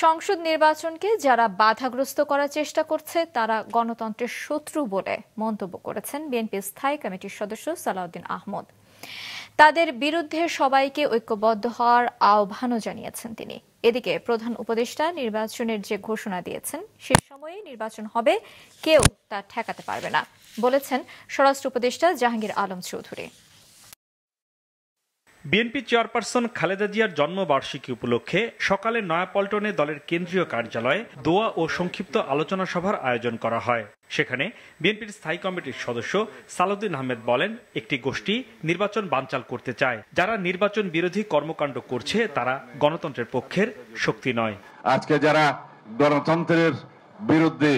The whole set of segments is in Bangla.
সংসদ নির্বাচনকে যারা বাধাগ্রস্ত করার চেষ্টা করছে তারা গণতন্ত্রের শত্রু বলে মন্তব্য করেছেন বিএনপির স্থায়ী কমিটির সদস্য সালাউদ্দিন আহমদ। তাদের বিরুদ্ধে সবাইকে ঐক্যবদ্ধ হওয়ার আহ্বানও জানিয়েছেন তিনি। এদিকে প্রধান উপদেষ্টা নির্বাচনের যে ঘোষণা দিয়েছেন সে সময়ে নির্বাচন হবে, কেউ তা ঠেকাতে পারবে না বলেছেন স্বরাষ্ট্র উপদেষ্টা জাহাঙ্গীর আলম চৌধুরী। বিএনপি চেয়ারপারসন খালেদা জিয়ার জন্মবার্ষিকী উপলক্ষে সকালে নয়াপল্টনে দলের কেন্দ্রীয় কার্যালয়ে দোয়া ও সংক্ষিপ্ত আলোচনা সভার আয়োজন করা হয়। সেখানে বিএনপির স্থায়ী কমিটির সদস্য সালাউদ্দিন আহমেদ বলেন, একটি গোষ্ঠী নির্বাচন বানচাল করতে চায়। যারা নির্বাচন বিরোধী কর্মকাণ্ড করছে তারা গণতন্ত্রের পক্ষের শক্তি নয়। আজকে যারা গণতন্ত্রের বিরুদ্ধে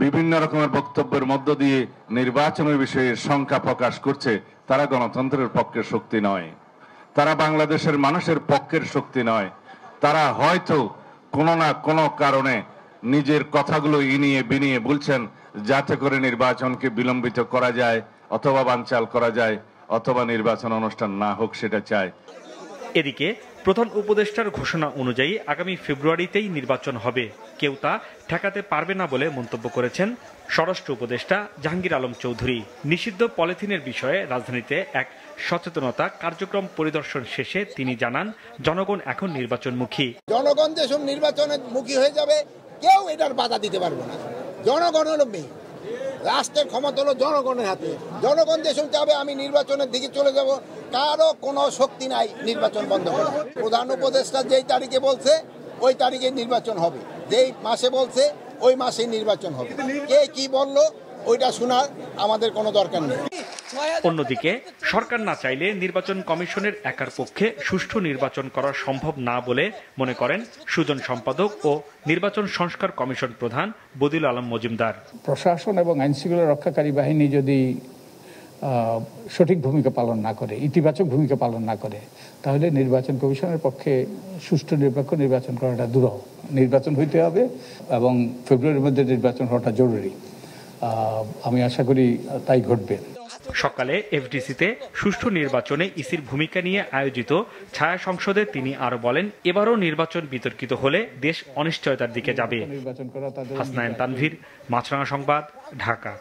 বিভিন্ন রকমের বক্তব্যের মধ্য দিয়ে নির্বাচনের বিষয়ে শঙ্কা প্রকাশ করছে, তারা গণতন্ত্রের পক্ষের শক্তি নয়, তারা বাংলাদেশের মানুষের পক্ষের শক্তি নয়। তারা হয়তো কোনো না কোনো কারণে নিজের কথাগুলো ইনিয়ে বিনিয়ে বলছেন যাতে করে নির্বাচনকে বিলম্বিত করা যায় অথবা বানচাল করা যায় অথবা নির্বাচন অনুষ্ঠান না হোক সেটা চায়। এদিকে প্রধান উপদেষ্টার ঘোষণা অনুযায়ী আগামী ফেব্রুয়ারিতেই নির্বাচন হবে, কেউ তা ঠেকাতে পারবে না বলে মন্তব্য করেছেন স্বরাষ্ট্র উপদেষ্টা জাহাঙ্গীর আলম চৌধুরী। নিষিদ্ধ পলিথিনের বিষয়ে রাজধানীতে এক সচেতনতা কার্যক্রম পরিদর্শন শেষে তিনি জানান, জনগণ এখন নির্বাচনমুখী। জনগণ যেসব নির্বাচনের মুখী হয়ে যাবে কেউ এটার বাধা দিতে পারবে না। জনগণ হলো মেয়ে, রাষ্ট্রের ক্ষমতা হলো জনগণের হাতে। জনগণ যেসব চাবে আমি নির্বাচনের দিকে চলে যাব, কারো কোনো শক্তি নাই নির্বাচন বন্ধ করা। প্রধান উপদেষ্টা যেই তারিখে বলছে ওই তারিখে নির্বাচন হবে, যেই মাসে বলছে ওই মাসে নির্বাচন হবে। কে কি বললো ওইটা শোনার আমাদের কোনো দরকার নেই। অন্যদিকে সরকার না চাইলে নির্বাচন কমিশনের একার পক্ষে সুষ্ঠু নির্বাচন করা সম্ভব না বলে মনে করেন সুজন সম্পাদক ও নির্বাচন সংস্কার কমিশন প্রধান বদিউল আলম মজুমদার। প্রশাসন এবং আইনশৃঙ্খলা রক্ষাকারী বাহিনী যদি সঠিক ভূমিকা পালন না করে, ইতিবাচক ভূমিকা পালন না করে, তাহলে নির্বাচন কমিশনের পক্ষে সুষ্ঠু নিরপেক্ষ নির্বাচন করাটা দুরূহ। নির্বাচন হইতে হবে এবং ফেব্রুয়ারির মধ্যে নির্বাচন হওয়াটা জরুরি। আমি আশা করি তাই ঘটবে। সকালে এফডিসিতে সুষ্ঠু নির্বাচনে ইসির ভূমিকা নিয়ে আয়োজিত ছায়া সংসদে তিনি আরো বলেন, এবারও নির্বাচন বিতর্কিত হলে দেশ অনিশ্চয়তার দিকে যাবে। হাসনাইন তানভীর, মাছরাঙা সংবাদ, ঢাকা।